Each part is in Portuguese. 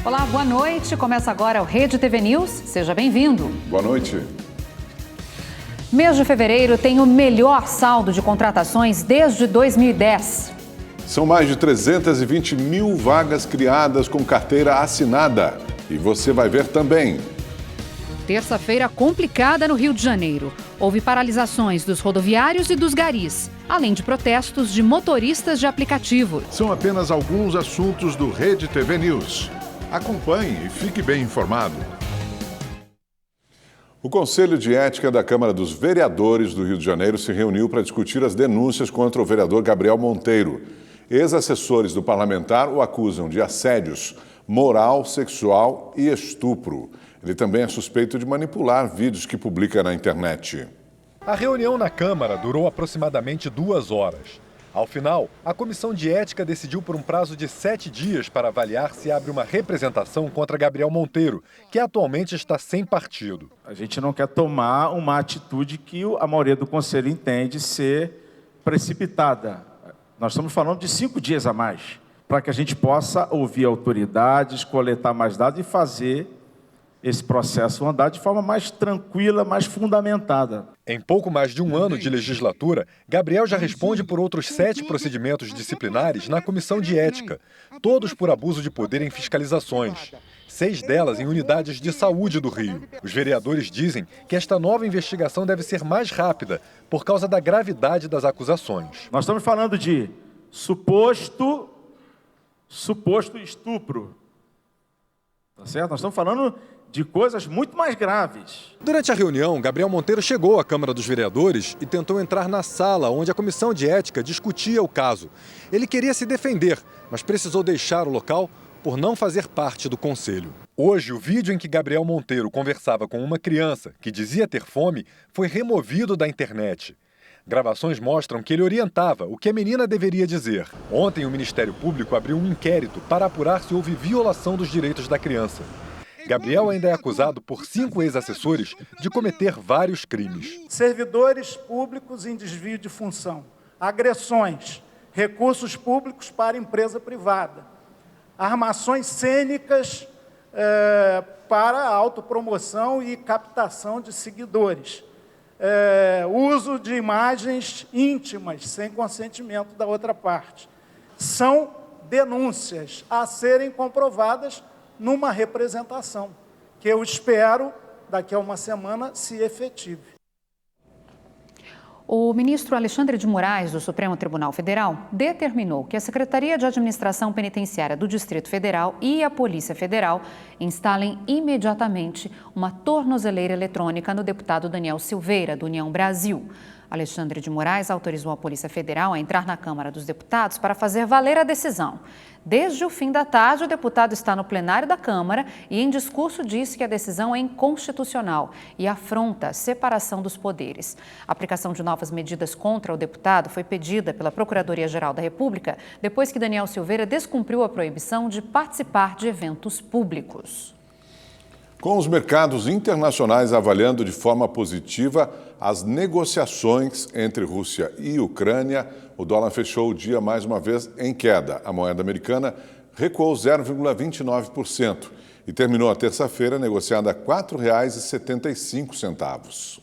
Olá, boa noite. Começa agora o Rede TV News. Seja bem-vindo. Boa noite. Mês de fevereiro tem o melhor saldo de contratações desde 2010. São mais de 320 mil vagas criadas com carteira assinada. E você vai ver também. Terça-feira complicada no Rio de Janeiro. Houve paralisações dos rodoviários e dos garis, além de protestos de motoristas de aplicativo. São apenas alguns assuntos do Rede TV News. Acompanhe e fique bem informado. O Conselho de Ética da Câmara dos Vereadores do Rio de Janeiro se reuniu para discutir as denúncias contra o vereador Gabriel Monteiro. Ex-assessores do parlamentar o acusam de assédios moral, sexual e estupro. Ele também é suspeito de manipular vídeos que publica na internet. A reunião na Câmara durou aproximadamente 2 horas. Ao final, a Comissão de Ética decidiu por um prazo de 7 dias para avaliar se abre uma representação contra Gabriel Monteiro, que atualmente está sem partido. A gente não quer tomar uma atitude que a maioria do Conselho entende ser precipitada. Nós estamos falando de 5 dias a mais, para que a gente possa ouvir autoridades, coletar mais dados e fazer esse processo andar de forma mais tranquila, mais fundamentada. Em pouco mais de um ano de legislatura, Gabriel já responde por outros 7 procedimentos disciplinares na Comissão de Ética, todos por abuso de poder em fiscalizações. 6 delas em unidades de saúde do Rio. Os vereadores dizem que esta nova investigação deve ser mais rápida, por causa da gravidade das acusações. Nós estamos falando de suposto estupro. Tá certo? Nós estamos falando de coisas muito mais graves. Durante a reunião, Gabriel Monteiro chegou à Câmara dos Vereadores e tentou entrar na sala onde a Comissão de Ética discutia o caso. Ele queria se defender, mas precisou deixar o local por não fazer parte do conselho. Hoje, o vídeo em que Gabriel Monteiro conversava com uma criança que dizia ter fome foi removido da internet. Gravações mostram que ele orientava o que a menina deveria dizer. Ontem, o Ministério Público abriu um inquérito para apurar se houve violação dos direitos da criança. Gabriel ainda é acusado por 5 ex-assessores de cometer vários crimes. Servidores públicos em desvio de função, agressões, recursos públicos para empresa privada, armações cênicas para autopromoção e captação de seguidores, uso de imagens íntimas sem consentimento da outra parte. São denúncias a serem comprovadas numa representação, que eu espero, daqui a uma semana, se efetive. O ministro Alexandre de Moraes, do Supremo Tribunal Federal, determinou que a Secretaria de Administração Penitenciária do Distrito Federal e a Polícia Federal instalem imediatamente uma tornozeleira eletrônica no deputado Daniel Silveira, do União Brasil. Alexandre de Moraes autorizou a Polícia Federal a entrar na Câmara dos Deputados para fazer valer a decisão. Desde o fim da tarde, o deputado está no plenário da Câmara e, em discurso, disse que a decisão é inconstitucional e afronta a separação dos poderes. A aplicação de novas medidas contra o deputado foi pedida pela Procuradoria-Geral da República depois que Daniel Silveira descumpriu a proibição de participar de eventos públicos. Com os mercados internacionais avaliando de forma positiva as negociações entre Rússia e Ucrânia, o dólar fechou o dia mais uma vez em queda. A moeda americana recuou 0,29% e terminou a terça-feira negociada a R$ 4,75.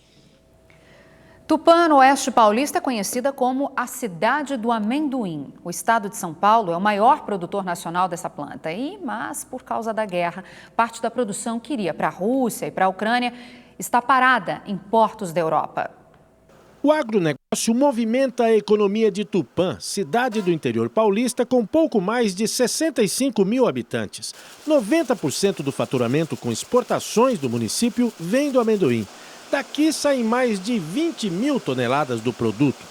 Tupã, no oeste paulista, é conhecida como a cidade do amendoim. O estado de São Paulo é o maior produtor nacional dessa planta. Mas, por causa da guerra, parte da produção que iria para a Rússia e para a Ucrânia está parada em portos da Europa. O agronegócio movimenta a economia de Tupã, cidade do interior paulista com pouco mais de 65 mil habitantes. 90% do faturamento com exportações do município vem do amendoim. Daqui saem mais de 20 mil toneladas do produto.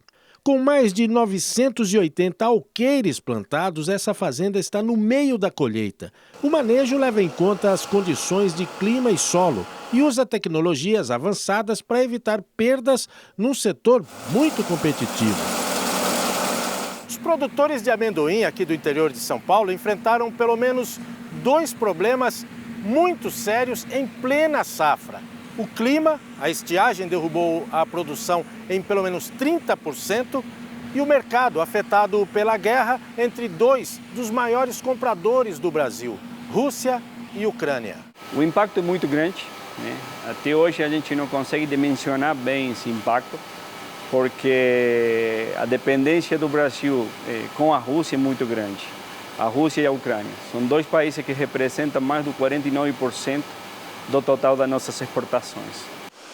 Com mais de 980 alqueires plantados, essa fazenda está no meio da colheita. O manejo leva em conta as condições de clima e solo e usa tecnologias avançadas para evitar perdas num setor muito competitivo. Os produtores de amendoim aqui do interior de São Paulo enfrentaram pelo menos 2 problemas muito sérios em plena safra. O clima, a estiagem derrubou a produção em pelo menos 30% e o mercado afetado pela guerra entre 2 dos maiores compradores do Brasil, Rússia e Ucrânia. O impacto é muito grande, né? Até hoje a gente não consegue dimensionar bem esse impacto, porque a dependência do Brasil com a Rússia é muito grande. A Rússia e a Ucrânia são dois países que representam mais do 49% do total das nossas exportações.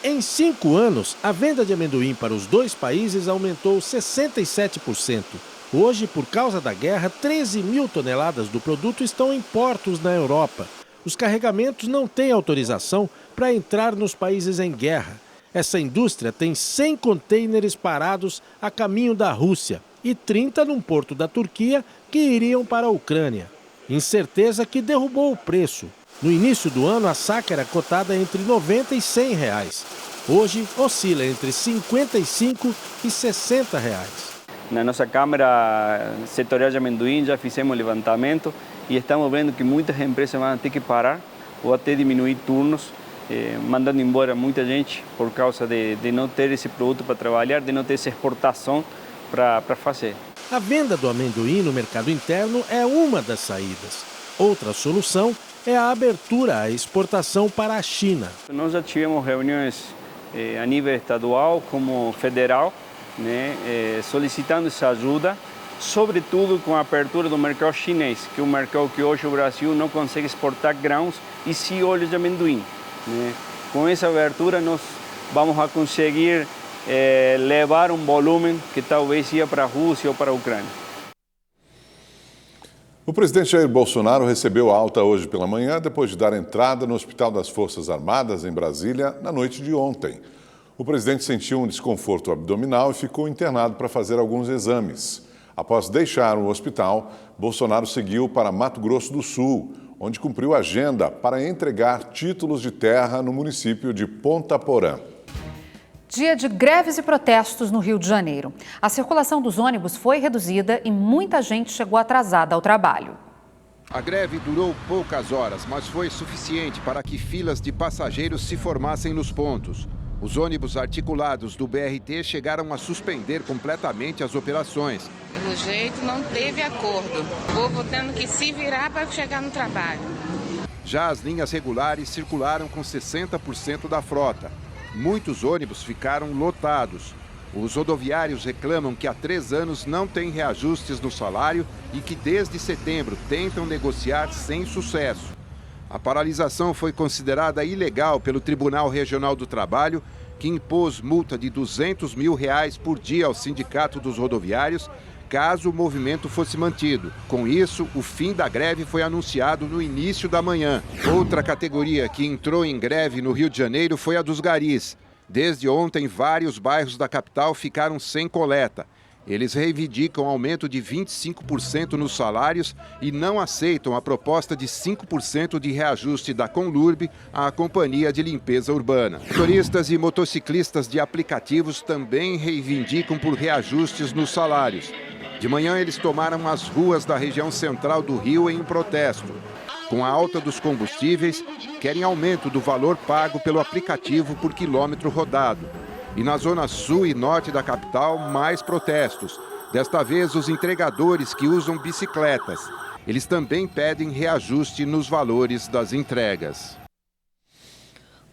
Em 5 anos, a venda de amendoim para os dois países aumentou 67%. Hoje, por causa da guerra, 13 mil toneladas do produto estão em portos na Europa. Os carregamentos não têm autorização para entrar nos países em guerra. Essa indústria tem 100 contêineres parados a caminho da Rússia e 30 num porto da Turquia que iriam para a Ucrânia. Incerteza que derrubou o preço. No início do ano, a saca era cotada entre R$ 90 e R$ 100. Hoje, oscila entre R$ 55 e R$ 60. Na nossa Câmara Setorial de Amendoim já fizemos levantamento e estamos vendo que muitas empresas vão ter que parar ou até diminuir turnos, mandando embora muita gente por causa de não ter esse produto para trabalhar, de não ter essa exportação para fazer. A venda do amendoim no mercado interno é uma das saídas. Outra solução é a abertura à exportação para a China. Nós já tivemos reuniões a nível estadual como federal, né, solicitando essa ajuda, sobretudo com a abertura do mercado chinês, que é um mercado que hoje o Brasil não consegue exportar grãos e sim óleos de amendoim, né? Com essa abertura nós vamos a conseguir levar um volume que talvez ia para a Rússia ou para a Ucrânia. O presidente Jair Bolsonaro recebeu alta hoje pela manhã depois de dar entrada no Hospital das Forças Armadas, em Brasília, na noite de ontem. O presidente sentiu um desconforto abdominal e ficou internado para fazer alguns exames. Após deixar o hospital, Bolsonaro seguiu para Mato Grosso do Sul, onde cumpriu agenda para entregar títulos de terra no município de Ponta Porã. Dia de greves e protestos no Rio de Janeiro. A circulação dos ônibus foi reduzida e muita gente chegou atrasada ao trabalho. A greve durou poucas horas, mas foi suficiente para que filas de passageiros se formassem nos pontos. Os ônibus articulados do BRT chegaram a suspender completamente as operações. Pelo jeito, não teve acordo. O povo tendo que se virar para chegar no trabalho. Já as linhas regulares circularam com 60% da frota. Muitos ônibus ficaram lotados. Os rodoviários reclamam que há 3 anos não têm reajustes no salário e que desde setembro tentam negociar sem sucesso. A paralisação foi considerada ilegal pelo Tribunal Regional do Trabalho, que impôs multa de R$ 200 mil por dia ao Sindicato dos Rodoviários, caso o movimento fosse mantido. Com isso, o fim da greve foi anunciado no início da manhã. Outra categoria que entrou em greve no Rio de Janeiro foi a dos garis. Desde ontem, vários bairros da capital ficaram sem coleta. Eles reivindicam aumento de 25% nos salários e não aceitam a proposta de 5% de reajuste da Conlurb à Companhia de Limpeza Urbana. Motoristas e motociclistas de aplicativos também reivindicam por reajustes nos salários. De manhã, eles tomaram as ruas da região central do Rio em protesto. Com a alta dos combustíveis, querem aumento do valor pago pelo aplicativo por quilômetro rodado. E na zona sul e norte da capital, mais protestos. Desta vez, os entregadores que usam bicicletas. Eles também pedem reajuste nos valores das entregas.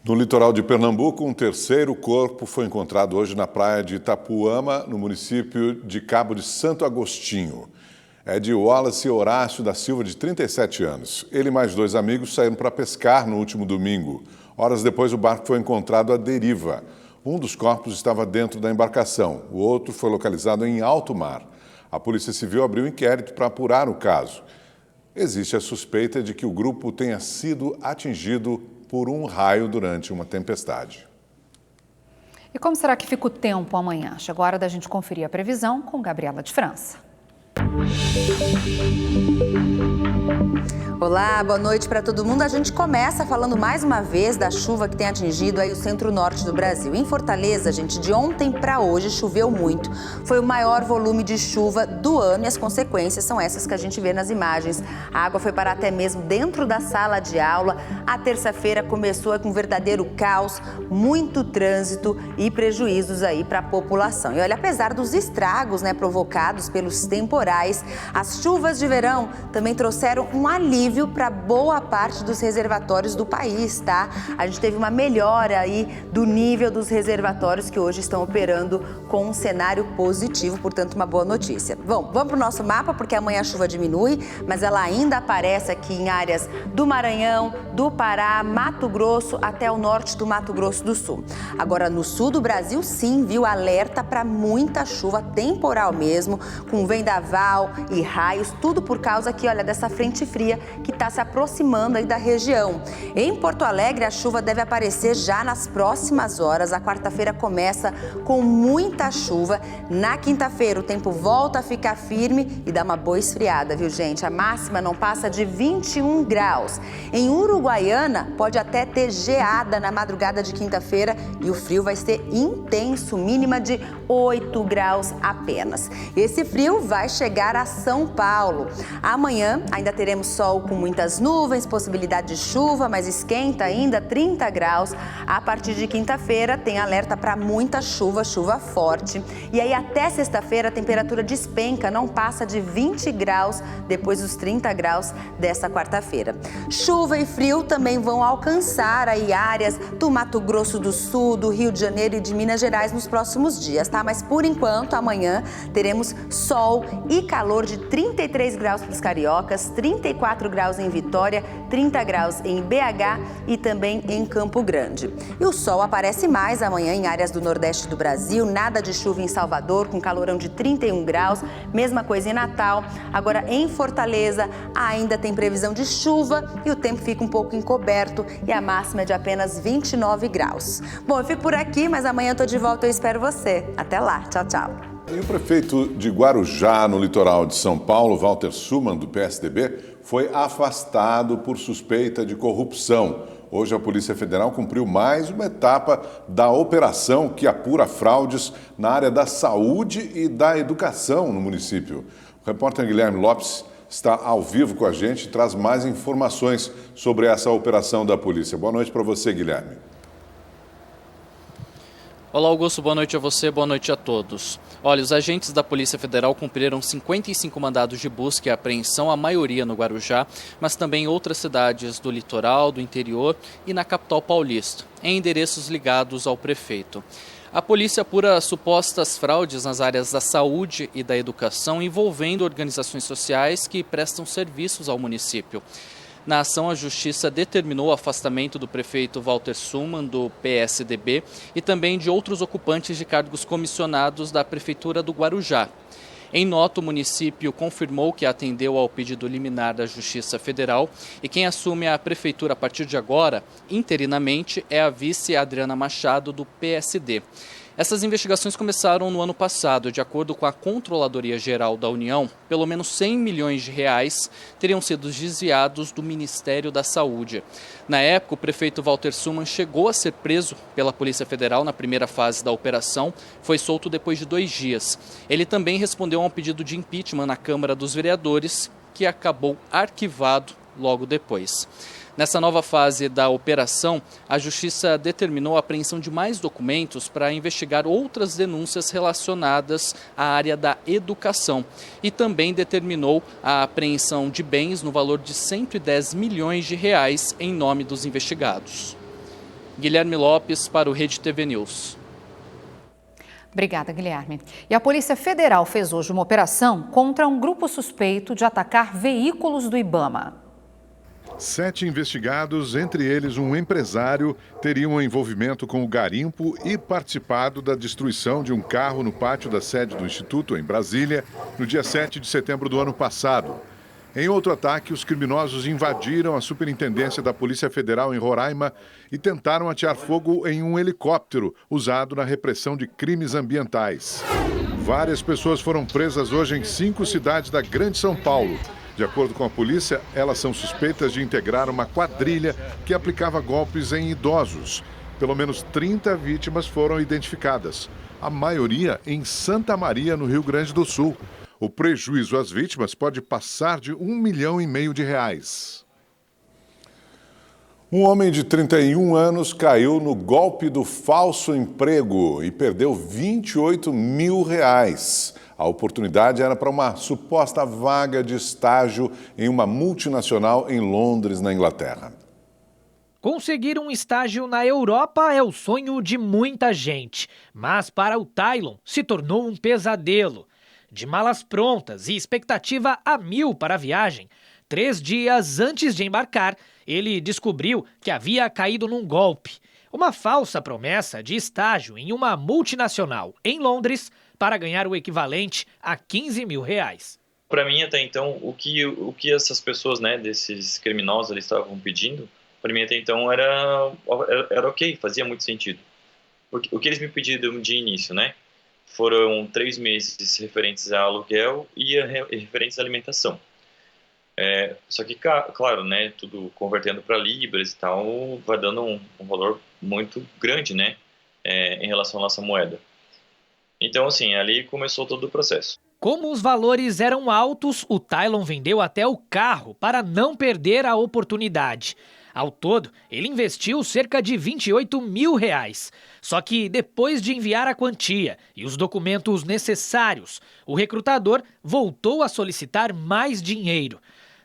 No litoral de Pernambuco, um terceiro corpo foi encontrado hoje na praia de Itapuama, no município de Cabo de Santo Agostinho. É de Wallace Horácio da Silva, de 37 anos. Ele e mais 2 amigos saíram para pescar no último domingo. Horas depois, o barco foi encontrado à deriva. Um dos corpos estava dentro da embarcação, o outro foi localizado em alto mar. A Polícia Civil abriu inquérito para apurar o caso. Existe a suspeita de que o grupo tenha sido atingido por um raio durante uma tempestade. E como será que fica o tempo amanhã? Chegou a hora da gente conferir a previsão com Gabriela de França. Olá, boa noite para todo mundo. A gente começa falando mais uma vez da chuva que tem atingido aí o centro-norte do Brasil. Em Fortaleza, gente, de ontem para hoje choveu muito. Foi o maior volume de chuva do ano e as consequências são essas que a gente vê nas imagens. A água foi parar até mesmo dentro da sala de aula. A terça-feira começou com um verdadeiro caos, muito trânsito e prejuízos aí para a população. E olha, apesar dos estragos, provocados pelos temporais, as chuvas de verão também trouxeram trouxeram um alívio para boa parte dos reservatórios do país, tá? A gente teve uma melhora aí do nível dos reservatórios que hoje estão operando com um cenário positivo, portanto uma boa notícia. Bom, vamos para o nosso mapa, porque amanhã a chuva diminui, mas ela ainda aparece aqui em áreas do Maranhão, do Pará, Mato Grosso, até o norte do Mato Grosso do Sul. Agora, no sul do Brasil, sim, viu, alerta para muita chuva temporal mesmo, com vendaval e raios, tudo por causa aqui, olha, dessa frente fria que está se aproximando aí da região. Em Porto Alegre, a chuva deve aparecer já nas próximas horas. A quarta-feira começa com muita chuva. Na quinta-feira, o tempo volta a ficar firme e dá uma boa esfriada, viu, gente? A máxima não passa de 21 graus. Em Uruguaiana, pode até ter geada na madrugada de quinta-feira e o frio vai ser intenso, mínima de 8 graus apenas. Esse frio vai chegar a São Paulo. Amanhã ainda teremos sol com muitas nuvens, possibilidade de chuva, mas esquenta ainda, 30 graus. A partir de quinta-feira tem alerta para muita chuva, chuva forte. E aí até sexta-feira a temperatura despenca, não passa de 20 graus depois dos 30 graus dessa quarta-feira. Chuva e frio também vão alcançar aí áreas do Mato Grosso do Sul, do Rio de Janeiro e de Minas Gerais nos próximos dias, tá? Mas por enquanto, amanhã teremos sol e calor de 33 graus para os cariocas, 34 graus em Vitória, 30 graus em BH e também em Campo Grande. E o sol aparece mais amanhã em áreas do Nordeste do Brasil, nada de chuva em Salvador, com calorão de 31 graus, mesma coisa em Natal. Agora em Fortaleza ainda tem previsão de chuva e o tempo fica um pouco encoberto e a máxima é de apenas 29 graus. Bom, eu fico por aqui, mas amanhã eu tô de volta, eu espero você. Até lá, tchau, tchau. E o prefeito de Guarujá, no litoral de São Paulo, Walter Suman, do PSDB, foi afastado por suspeita de corrupção. Hoje a Polícia Federal cumpriu mais uma etapa da operação que apura fraudes na área da saúde e da educação no município. O repórter Guilherme Lopes está ao vivo com a gente e traz mais informações sobre essa operação da polícia. Boa noite para você, Guilherme. Olá, Augusto. Boa noite a você, boa noite a todos. Olha, os agentes da Polícia Federal cumpriram 55 mandados de busca e apreensão, a maioria no Guarujá, mas também em outras cidades do litoral, do interior e na capital paulista, em endereços ligados ao prefeito. A polícia apura supostas fraudes nas áreas da saúde e da educação envolvendo organizações sociais que prestam serviços ao município. Na ação, a Justiça determinou o afastamento do prefeito Walter Suman, do PSDB, e também de outros ocupantes de cargos comissionados da Prefeitura do Guarujá. Em nota, o município confirmou que atendeu ao pedido liminar da Justiça Federal e quem assume a prefeitura a partir de agora, interinamente, é a vice Adriana Machado, do PSD. Essas investigações começaram no ano passado. De acordo com a Controladoria Geral da União, pelo menos 100 milhões de reais teriam sido desviados do Ministério da Saúde. Na época, o prefeito Walter Suman chegou a ser preso pela Polícia Federal na primeira fase da operação, foi solto depois de 2 dias. Ele também respondeu a um pedido de impeachment na Câmara dos Vereadores, que acabou arquivado logo depois. Nessa nova fase da operação, a Justiça determinou a apreensão de mais documentos para investigar outras denúncias relacionadas à área da educação e também determinou a apreensão de bens no valor de 110 milhões de reais em nome dos investigados. Guilherme Lopes para o Rede TV News. Obrigada, Guilherme. E a Polícia Federal fez hoje uma operação contra um grupo suspeito de atacar veículos do IBAMA. 7 investigados, entre eles um empresário, teriam envolvimento com o garimpo e participado da destruição de um carro no pátio da sede do Instituto, em Brasília, no dia 7 de setembro do ano passado. Em outro ataque, os criminosos invadiram a Superintendência da Polícia Federal em Roraima e tentaram atear fogo em um helicóptero usado na repressão de crimes ambientais. Várias pessoas foram presas hoje em 5 cidades da Grande São Paulo. De acordo com a polícia, elas são suspeitas de integrar uma quadrilha que aplicava golpes em idosos. Pelo menos 30 vítimas foram identificadas, a maioria em Santa Maria, no Rio Grande do Sul. O prejuízo às vítimas pode passar de R$1,5 milhão de reais. Um homem de 31 anos caiu no golpe do falso emprego e perdeu R$28 mil. A oportunidade era para uma suposta vaga de estágio em uma multinacional em Londres, na Inglaterra. Conseguir um estágio na Europa é o sonho de muita gente, mas para o Tylon se tornou um pesadelo. De malas prontas e expectativa a 1000 para a viagem, 3 dias antes de embarcar, ele descobriu que havia caído num golpe. Uma falsa promessa de estágio em uma multinacional em Londres para ganhar o equivalente a R$15 mil. Para mim, até então, o que essas pessoas, desses criminosos, eles estavam pedindo, para mim até então era ok, fazia muito sentido. O que eles me pediram de início, foram 3 meses referentes a aluguel e referentes à alimentação. Só que, claro, tudo convertendo para libras e tal, vai dando um valor muito grande, em relação à nossa moeda. Então, assim, ali começou todo o processo. Como os valores eram altos, o Tylon vendeu até o carro para não perder a oportunidade. Ao todo, ele investiu cerca de R$28 mil. Só que depois de enviar a quantia e os documentos necessários, o recrutador voltou a solicitar mais dinheiro.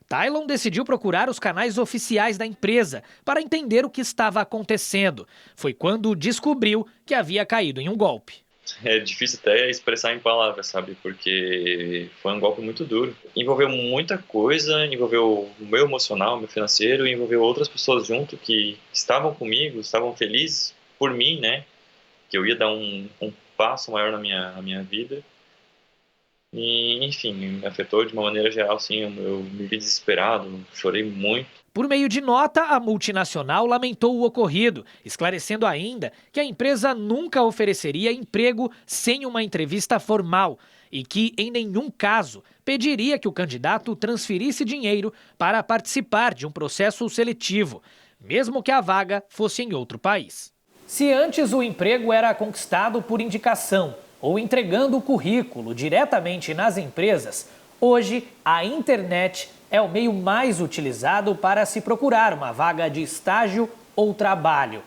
Tylon decidiu procurar os canais oficiais da empresa para entender o que estava acontecendo. Foi quando descobriu que havia caído em um golpe. É difícil até expressar em palavras, sabe? Porque foi um golpe muito duro. Envolveu muita coisa, envolveu o meu emocional, o meu financeiro, envolveu outras pessoas junto que estavam comigo, estavam felizes por mim, que eu ia dar um passo maior na minha vida. E, enfim, me afetou de uma maneira geral, sim, eu me vi desesperado, chorei muito. Por meio de nota, a multinacional lamentou o ocorrido, esclarecendo ainda que a empresa nunca ofereceria emprego sem uma entrevista formal e que, em nenhum caso, pediria que o candidato transferisse dinheiro para participar de um processo seletivo, mesmo que a vaga fosse em outro país. Se antes o emprego era conquistado por indicação ou entregando o currículo diretamente nas empresas, hoje a internet é o meio mais utilizado para se procurar uma vaga de estágio ou trabalho.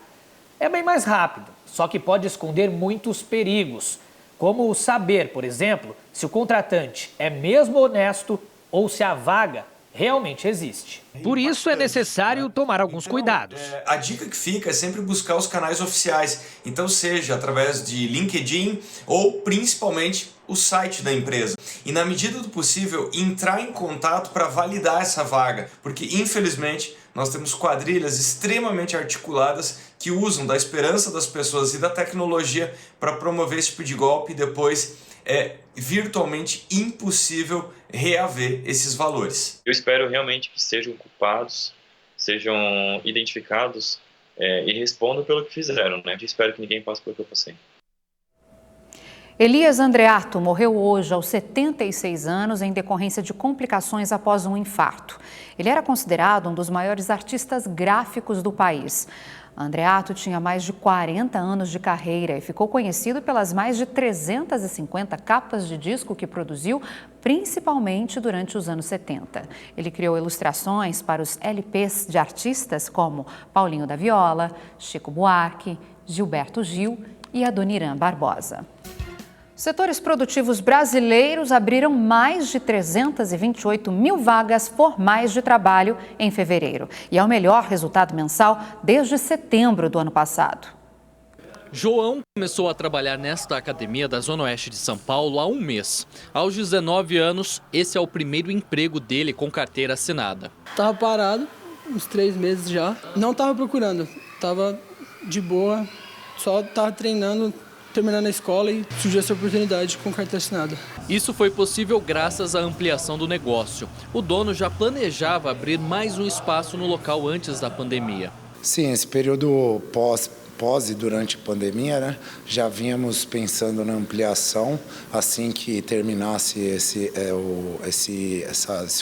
É bem mais rápido, só que pode esconder muitos perigos, como saber, por exemplo, se o contratante é mesmo honesto ou se a vaga realmente existe. Por isso é necessário tomar alguns cuidados. A dica que fica é sempre buscar os canais oficiais, então seja através de LinkedIn ou principalmente o site da empresa. E na medida do possível entrar em contato para validar essa vaga, porque infelizmente nós temos quadrilhas extremamente articuladas que usam da esperança das pessoas e da tecnologia para promover esse tipo de golpe e depois é virtualmente impossível reaver esses valores. Eu espero realmente que sejam culpados, sejam identificados e respondam pelo que fizeram. Eu espero que ninguém passe pelo que eu passei. Elias Andreato morreu hoje aos 76 anos em decorrência de complicações após um infarto. Ele era considerado um dos maiores artistas gráficos do país. Andreato tinha mais de 40 anos de carreira e ficou conhecido pelas mais de 350 capas de disco que produziu, principalmente durante os anos 70. Ele criou ilustrações para os LPs de artistas como Paulinho da Viola, Chico Buarque, Gilberto Gil e Adoniran Barbosa. Setores produtivos brasileiros abriram mais de 328 mil vagas formais de trabalho em fevereiro. E é o melhor resultado mensal desde setembro do ano passado. João começou a trabalhar nesta academia da Zona Oeste de São Paulo há um mês. Aos 19 anos, esse é o primeiro emprego dele com carteira assinada. Estava parado, uns 3 meses já. Não estava procurando, estava de boa, só estava treinando, terminando a escola e surgiu essa oportunidade com carteira assinada. Isso foi possível graças à ampliação do negócio. O dono já planejava abrir mais um espaço no local antes da pandemia. Sim, esse período pós e durante a pandemia, já vínhamos pensando na ampliação assim que terminasse esse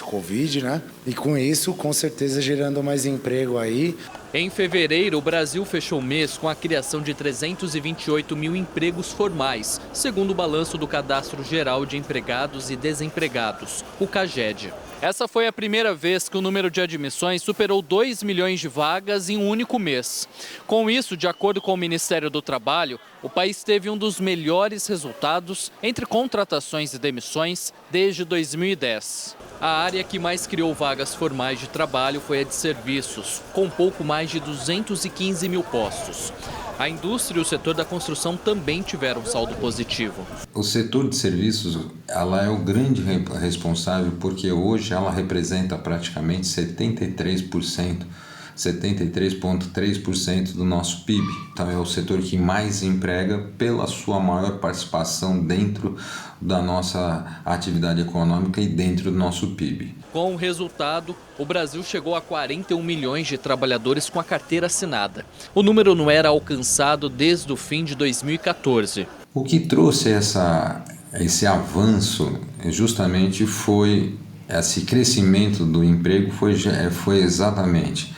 Covid, E com isso, com certeza, gerando mais emprego aí. Em fevereiro, o Brasil fechou o mês com a criação de 328 mil empregos formais, segundo o balanço do Cadastro Geral de Empregados e Desempregados, o CAGED. Essa foi a primeira vez que o número de admissões superou 2 milhões de vagas em um único mês. Com isso, de acordo com o Ministério do Trabalho, o país teve um dos melhores resultados entre contratações e demissões desde 2010. A área que mais criou vagas formais de trabalho foi a de serviços, com pouco mais de 215 mil postos. A indústria e o setor da construção também tiveram saldo positivo. O setor de serviços, ela é o grande responsável porque hoje ela representa praticamente 73,3% do nosso PIB. Então é o setor que mais emprega pela sua maior participação dentro da nossa atividade econômica e dentro do nosso PIB. Com o resultado, o Brasil chegou a 41 milhões de trabalhadores com a carteira assinada. O número não era alcançado desde o fim de 2014. O que trouxe esse avanço justamente foi esse crescimento do emprego, foi exatamente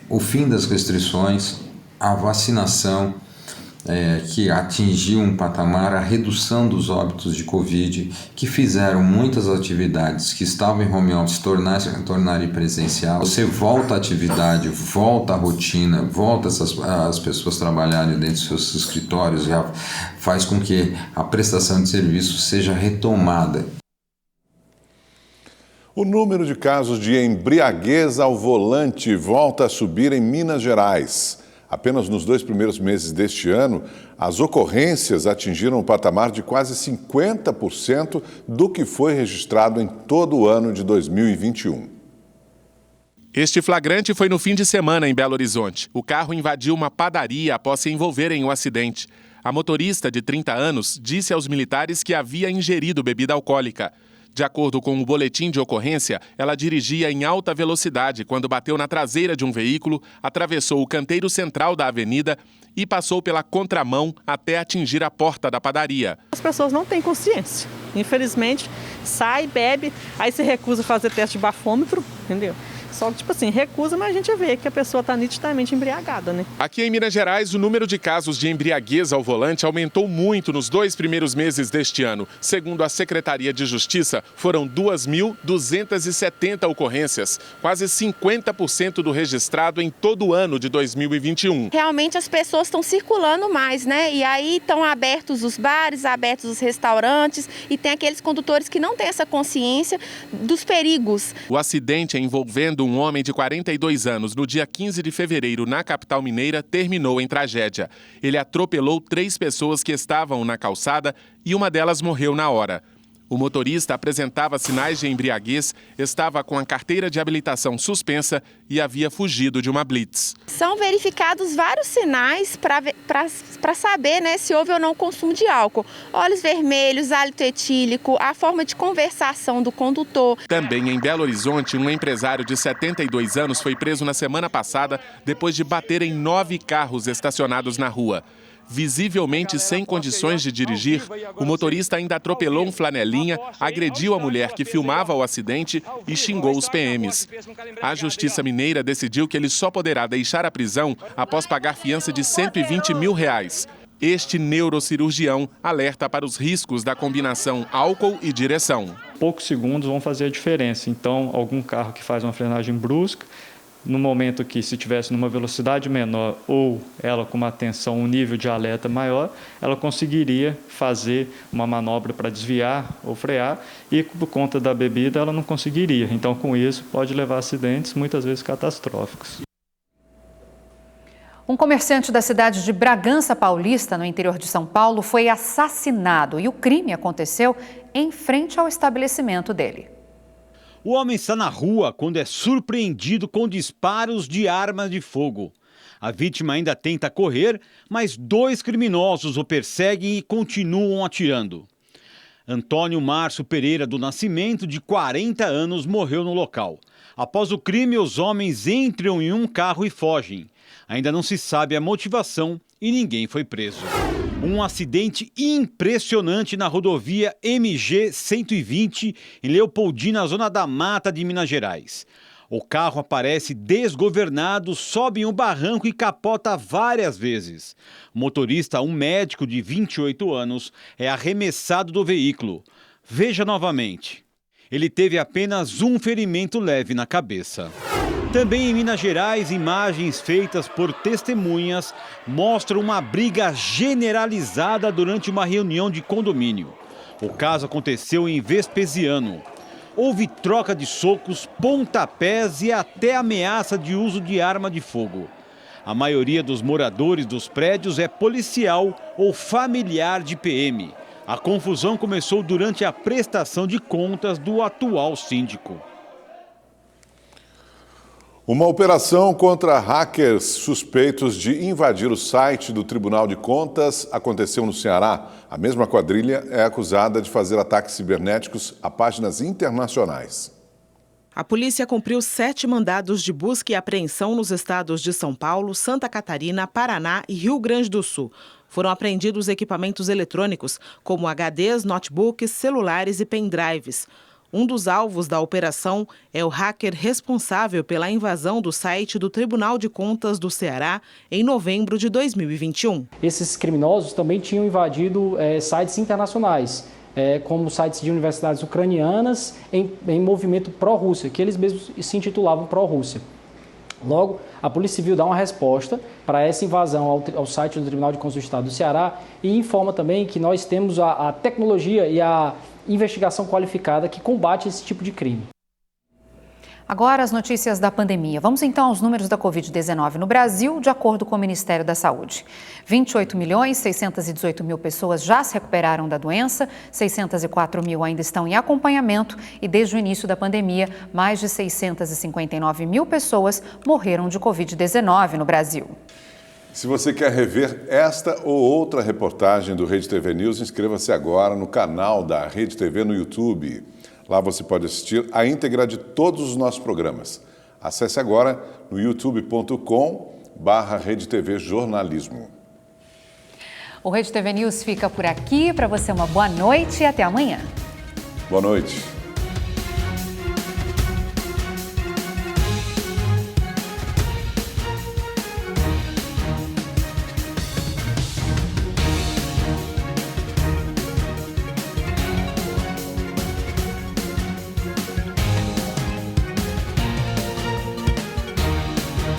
o fim das restrições, a vacinação que atingiu um patamar, a redução dos óbitos de Covid, que fizeram muitas atividades que estavam em home office tornarem presencial. Você volta à atividade, volta à rotina, volta as pessoas trabalharem dentro dos seus escritórios, já faz com que a prestação de serviço seja retomada. O número de casos de embriaguez ao volante volta a subir em Minas Gerais. Apenas nos 2 primeiros meses deste ano, as ocorrências atingiram um patamar de quase 50% do que foi registrado em todo o ano de 2021. Este flagrante foi no fim de semana em Belo Horizonte. O carro invadiu uma padaria após se envolver em um acidente. A motorista, de 30 anos, disse aos militares que havia ingerido bebida alcoólica. De acordo com o boletim de ocorrência, ela dirigia em alta velocidade quando bateu na traseira de um veículo, atravessou o canteiro central da avenida e passou pela contramão até atingir a porta da padaria. As pessoas não têm consciência. Infelizmente, sai, bebe, aí se recusa a fazer teste de bafômetro, entendeu? Só que, recusa, mas a gente vê que a pessoa está nitidamente embriagada, né? Aqui em Minas Gerais, o número de casos de embriaguez ao volante aumentou muito nos 2 primeiros meses deste ano. Segundo a Secretaria de Justiça, foram 2.270 ocorrências, quase 50% do registrado em todo o ano de 2021. Realmente as pessoas estão circulando mais, né? E aí estão abertos os bares, abertos os restaurantes e tem aqueles condutores que não têm essa consciência dos perigos. O acidente envolvendo um homem de 42 anos no dia 15 de fevereiro na capital mineira terminou em tragédia. Ele atropelou 3 pessoas que estavam na calçada e uma delas morreu na hora. O motorista apresentava sinais de embriaguez, estava com a carteira de habilitação suspensa e havia fugido de uma blitz. São verificados vários sinais para saber, né, se houve ou não consumo de álcool. Olhos vermelhos, hálito etílico, a forma de conversação do condutor. Também em Belo Horizonte, um empresário de 72 anos foi preso na semana passada depois de bater em 9 carros estacionados na rua. Visivelmente sem condições de dirigir, o motorista ainda atropelou um flanelinha, agrediu a mulher que filmava o acidente e xingou os PMs. A Justiça Mineira decidiu que ele só poderá deixar a prisão após pagar fiança de R$120 mil. Este neurocirurgião alerta para os riscos da combinação álcool e direção. Poucos segundos vão fazer a diferença, então algum carro que faz uma frenagem brusca, no momento que, se tivesse numa velocidade menor ou ela com uma tensão, um nível de alerta maior, ela conseguiria fazer uma manobra para desviar ou frear e, por conta da bebida, ela não conseguiria. Então, com isso, pode levar a acidentes, muitas vezes catastróficos. Um comerciante da cidade de Bragança Paulista, no interior de São Paulo, foi assassinado e o crime aconteceu em frente ao estabelecimento dele. O homem está na rua quando é surpreendido com disparos de arma de fogo. A vítima ainda tenta correr, mas 2 criminosos o perseguem e continuam atirando. Antônio Márcio Pereira do Nascimento, de 40 anos, morreu no local. Após o crime, os homens entram em um carro e fogem. Ainda não se sabe a motivação e ninguém foi preso. Um acidente impressionante na rodovia MG 120 em Leopoldina, zona da Mata de Minas Gerais. O carro aparece desgovernado, sobe em um barranco e capota várias vezes. O motorista, um médico de 28 anos, é arremessado do veículo. Veja novamente. Ele teve apenas um ferimento leve na cabeça. Também em Minas Gerais, imagens feitas por testemunhas mostram uma briga generalizada durante uma reunião de condomínio. O caso aconteceu em Vespasiano. Houve troca de socos, pontapés e até ameaça de uso de arma de fogo. A maioria dos moradores dos prédios é policial ou familiar de PM. A confusão começou durante a prestação de contas do atual síndico. Uma operação contra hackers suspeitos de invadir o site do Tribunal de Contas aconteceu no Ceará. A mesma quadrilha é acusada de fazer ataques cibernéticos a páginas internacionais. A polícia cumpriu 7 mandados de busca e apreensão nos estados de São Paulo, Santa Catarina, Paraná e Rio Grande do Sul. Foram apreendidos equipamentos eletrônicos, como HDs, notebooks, celulares e pendrives. Um dos alvos da operação é o hacker responsável pela invasão do site do Tribunal de Contas do Ceará em novembro de 2021. Esses criminosos também tinham invadido sites internacionais, como sites de universidades ucranianas em movimento pró-Rússia, que eles mesmos se intitulavam pró-Rússia. Logo, a Polícia Civil dá uma resposta para essa invasão ao site do Tribunal de Contas do Estado do Ceará e informa também que nós temos a tecnologia e a investigação qualificada que combate esse tipo de crime. Agora as notícias da pandemia. Vamos então aos números da Covid-19 no Brasil, de acordo com o Ministério da Saúde. 28.618.000 pessoas já se recuperaram da doença, 604.000 ainda estão em acompanhamento e desde o início da pandemia, mais de 659.000 pessoas morreram de Covid-19 no Brasil. Se você quer rever esta ou outra reportagem do Rede TV News, inscreva-se agora no canal da Rede TV no YouTube. Lá você pode assistir a íntegra de todos os nossos programas. Acesse agora no youtube.com/Rede TV Jornalismo. O Rede TV News fica por aqui. Para você uma boa noite e até amanhã. Boa noite.